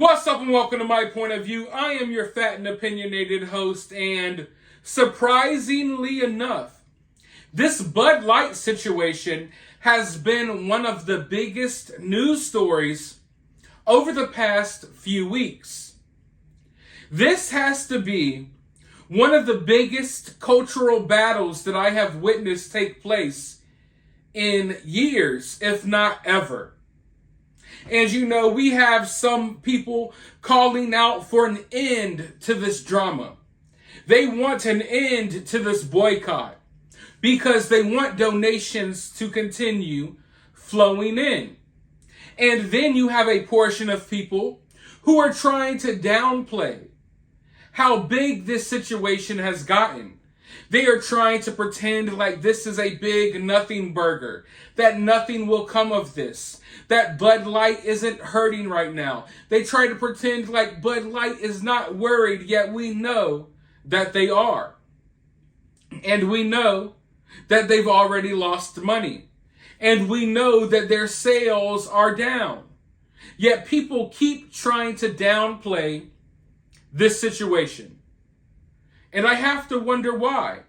What's up and welcome to My Point of View. I am your fat and opinionated host, and surprisingly enough, this Bud Light situation has been one of the biggest news stories over the past few weeks. This has to be one of the biggest cultural battles that I have witnessed take place in years, if not ever. As you know, we have some people calling out for an end to this drama. They want an end to this boycott because they want donations to continue flowing in. And then you have a portion of people who are trying to downplay how big this situation has gotten. They are trying to pretend like this is a big nothing burger, that nothing will come of this, that Bud Light isn't hurting right now. They try to pretend like Bud Light is not worried, yet we know that they are. And we know that they've already lost money. And we know that their sales are down. Yet people keep trying to downplay this situation. And I have to wonder why.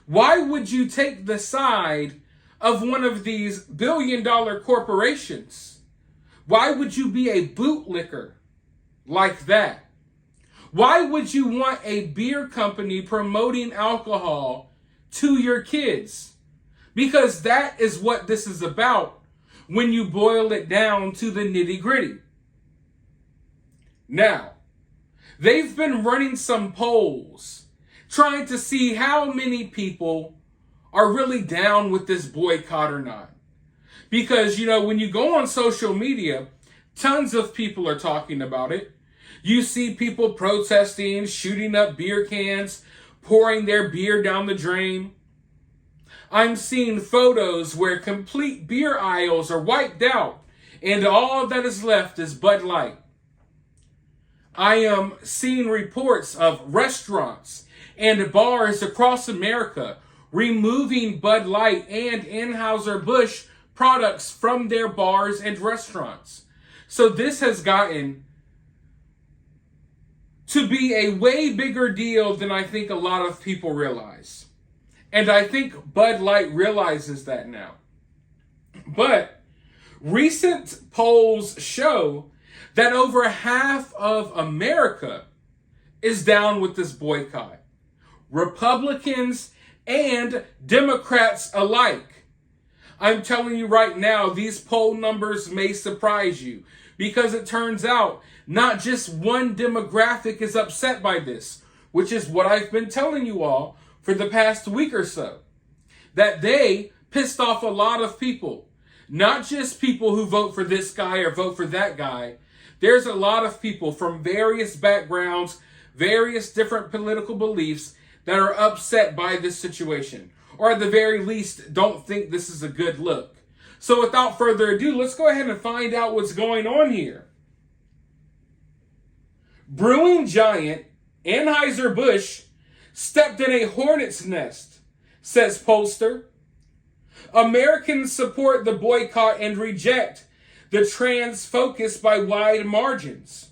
Why would you take the side of one of these billion-dollar corporations? Why would you be a bootlicker like that? Why would you want a beer company promoting alcohol to your kids? Because that is what this is about when you boil it down to the nitty-gritty. Now, they've been running some polls trying to see how many people are really down with this boycott or not. Because, when you go on social media, tons of people are talking about it. You see people protesting, shooting up beer cans, pouring their beer down the drain. I'm seeing photos where complete beer aisles are wiped out and all that is left is Bud Light. I am seeing reports of restaurants and bars across America removing Bud Light and Anheuser-Busch products from their bars and restaurants. So this has gotten to be a way bigger deal than I think a lot of people realize. And I think Bud Light realizes that now. But recent polls show that over half of America is down with this boycott. Republicans and Democrats alike. I'm telling you right now, these poll numbers may surprise you because it turns out not just one demographic is upset by this, which is what I've been telling you all for the past week or so, that they pissed off a lot of people, not just people who vote for this guy or vote for that guy. There's a lot of people from various backgrounds, various different political beliefs that are upset by this situation, or at the very least don't think this is a good look. So without further ado, let's go ahead and find out what's going on here. Brewing giant Anheuser-Busch stepped in a hornet's nest, says pollster. Americans support the boycott and reject the trans focus by wide margins.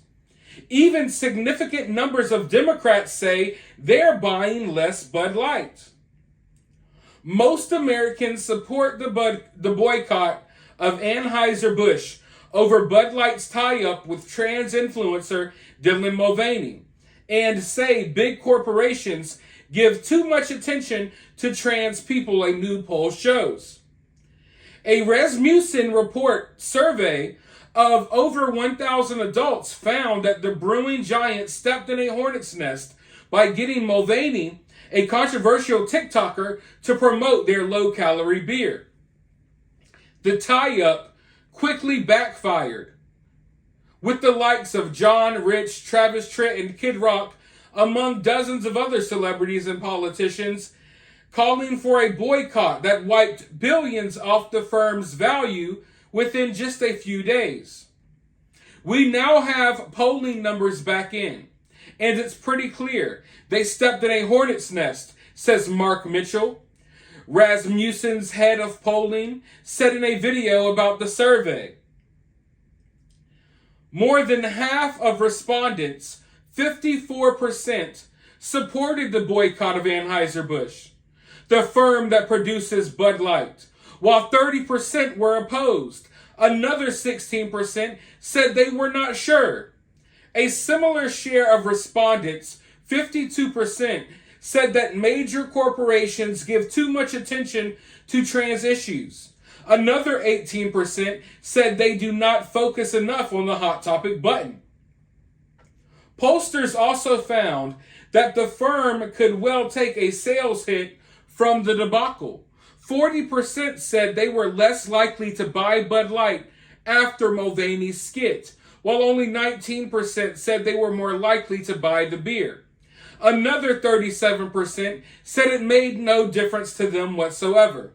Even significant numbers of Democrats say they're buying less Bud Light. Most Americans support the boycott of Anheuser-Busch over Bud Light's tie-up with trans influencer Dylan Mulvaney, and say big corporations give too much attention to trans people, a new poll shows. A Rasmussen report survey of over 1,000 adults found that the brewing giant stepped in a hornet's nest by getting Mulvaney, a controversial TikToker, to promote their low-calorie beer. The tie-up quickly backfired, with the likes of John Rich, Travis Tritt, and Kid Rock, among dozens of other celebrities and politicians, calling for a boycott that wiped billions off the firm's value within just a few days. We now have polling numbers back in, and it's pretty clear they stepped in a hornet's nest, says Mark Mitchell, Rasmussen's head of polling, said in a video about the survey. More than half of respondents, 54%, supported the boycott of Anheuser-Busch, the firm that produces Bud Light, while 30% were opposed. Another 16% said they were not sure. A similar share of respondents, 52%, said that major corporations give too much attention to trans issues. Another 18% said they do not focus enough on the Hot Topic button. Pollsters also found that the firm could well take a sales hit from the debacle. 40% said they were less likely to buy Bud Light after Mulvaney's skit, while only 19% said they were more likely to buy the beer. Another 37% said it made no difference to them whatsoever.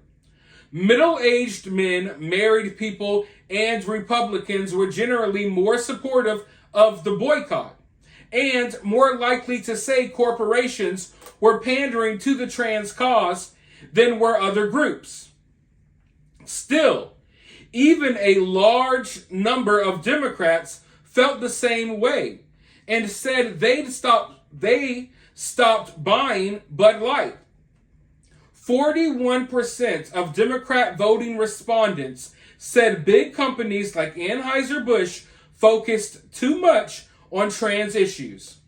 Middle-aged men, married people, and Republicans were generally more supportive of the boycott and more likely to say corporations were pandering to the trans cause than were other groups. Still, even a large number of Democrats felt the same way and said they stopped buying Bud Light. 41% of Democrat voting respondents said big companies like Anheuser-Busch focused too much on trans issues.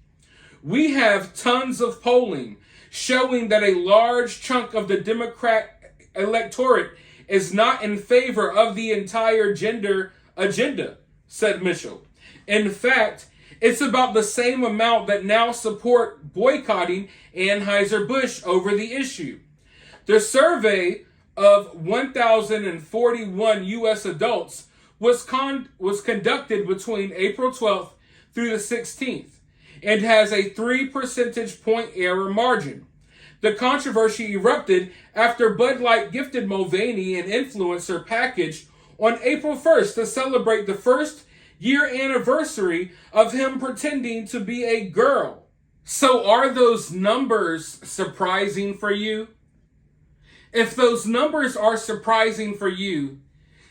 We have tons of polling showing that a large chunk of the Democrat electorate is not in favor of the entire gender agenda, said Mitchell. In fact, it's about the same amount that now support boycotting Anheuser-Busch over the issue. The survey of 1,041 U.S. adults was conducted between April 12th through the 16th and has a 3 percentage point error margin. The controversy erupted after Bud Light gifted Mulvaney an influencer package on April 1st to celebrate the first year anniversary of him pretending to be a girl. So are those numbers surprising for you? If those numbers are surprising for you,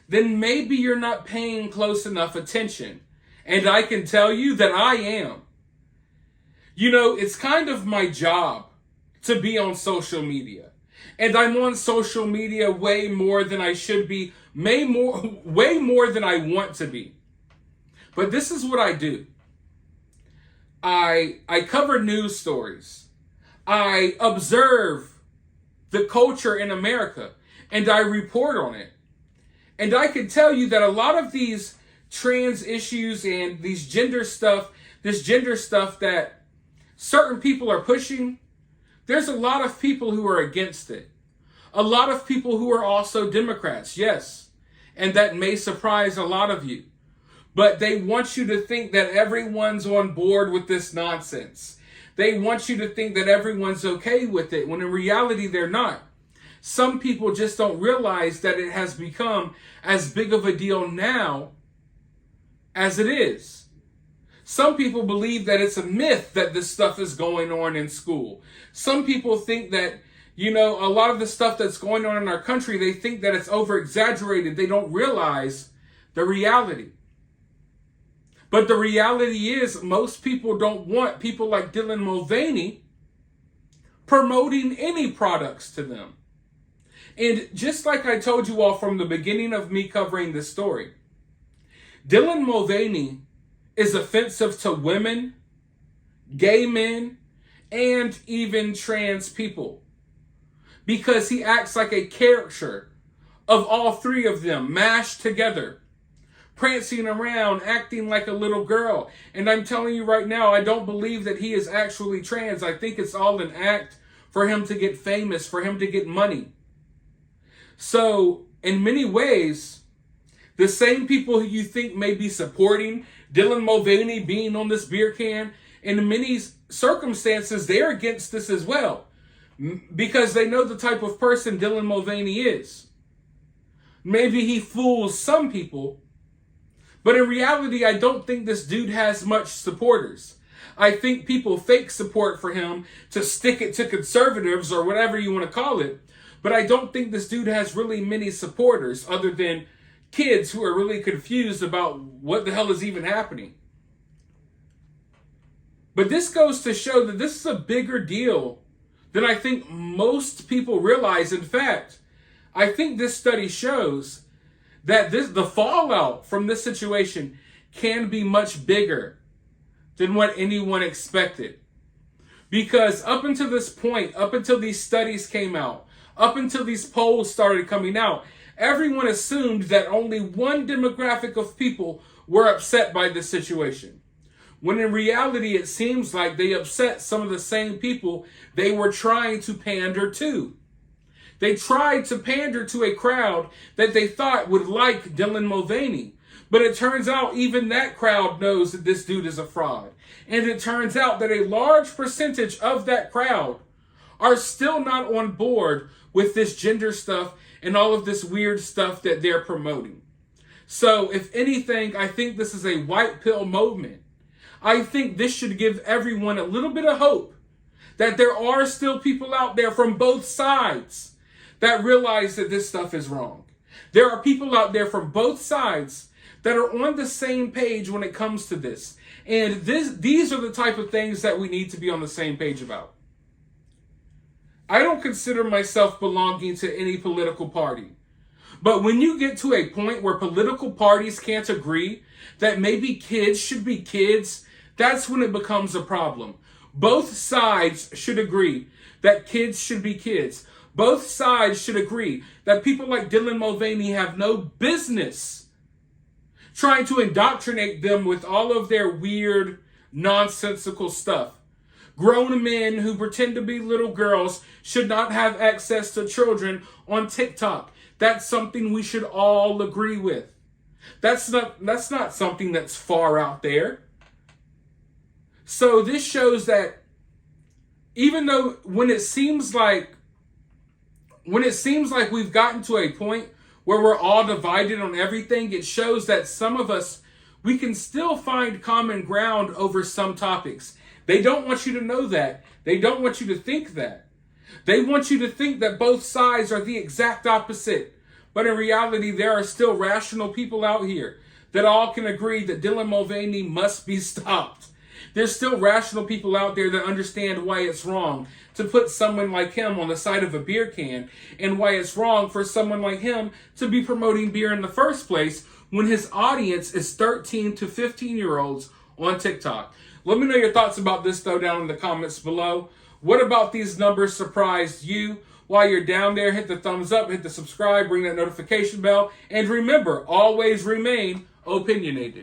then maybe you're not paying close enough attention. And I can tell you that I am. You know, it's kind of my job to be on social media. And I'm on social media way more than I should be, way more than I want to be. But this is what I do. I cover news stories. I observe the culture in America, and I report on it. And I can tell you that a lot of these trans issues and this gender stuff that certain people are pushing, there's a lot of people who are against it. A lot of people who are also Democrats, yes. And that may surprise a lot of you. But they want you to think that everyone's on board with this nonsense. They want you to think that everyone's okay with it, when in reality they're not. Some people just don't realize that it has become as big of a deal now as it is. Some people believe that it's a myth that this stuff is going on in school. Some people think that, a lot of the stuff that's going on in our country, they think that it's over-exaggerated. They don't realize the reality. But the reality is most people don't want people like Dylan Mulvaney promoting any products to them. And just like I told you all from the beginning of me covering this story, Dylan Mulvaney is offensive to women, gay men, and even trans people because he acts like a caricature of all three of them mashed together, prancing around, acting like a little girl. And I'm telling you right now, I don't believe that he is actually trans. I think it's all an act for him to get famous, for him to get money. So, in many ways, the same people who you think may be supporting Dylan Mulvaney being on this beer can, in many circumstances, they're against this as well. Because they know the type of person Dylan Mulvaney is. Maybe he fools some people, but in reality, I don't think this dude has much supporters. I think people fake support for him to stick it to conservatives or whatever you want to call it. But I don't think this dude has really many supporters other than kids who are really confused about what the hell is even happening. But this goes to show that this is a bigger deal than I think most people realize. In fact, I think this study shows that the fallout from this situation can be much bigger than what anyone expected. Because up until this point, up until these studies came out, up until these polls started coming out, everyone assumed that only one demographic of people were upset by this situation. When in reality, it seems like they upset some of the same people they were trying to pander to. They tried to pander to a crowd that they thought would like Dylan Mulvaney. But it turns out even that crowd knows that this dude is a fraud. And it turns out that a large percentage of that crowd are still not on board with this gender stuff and all of this weird stuff that they're promoting. So if anything, I think this is a white pill moment. I think this should give everyone a little bit of hope that there are still people out there from both sides that realize that this stuff is wrong. There are people out there from both sides that are on the same page when it comes to this. And these are the type of things that we need to be on the same page about. I don't consider myself belonging to any political party. But when you get to a point where political parties can't agree that maybe kids should be kids, that's when it becomes a problem. Both sides should agree that kids should be kids. Both sides should agree that people like Dylan Mulvaney have no business trying to indoctrinate them with all of their weird, nonsensical stuff. Grown men who pretend to be little girls should not have access to children on TikTok. That's something we should all agree with. That's not something that's far out there. So this shows that even though when it seems like we've gotten to a point where we're all divided on everything, it shows that some of us, we can still find common ground over some topics. They don't want you to know that. They don't want you to think that. They want you to think that both sides are the exact opposite. But in reality, there are still rational people out here that all can agree that Dylan Mulvaney must be stopped. There's still rational people out there that understand why it's wrong to put someone like him on the side of a beer can, and why it's wrong for someone like him to be promoting beer in the first place when his audience is 13 to 15-year-olds on TikTok. Let me know your thoughts about this, though, down in the comments below. What about these numbers surprised you? While you're down there, hit the thumbs up, hit the subscribe, ring that notification bell, and remember, always remain opinionated.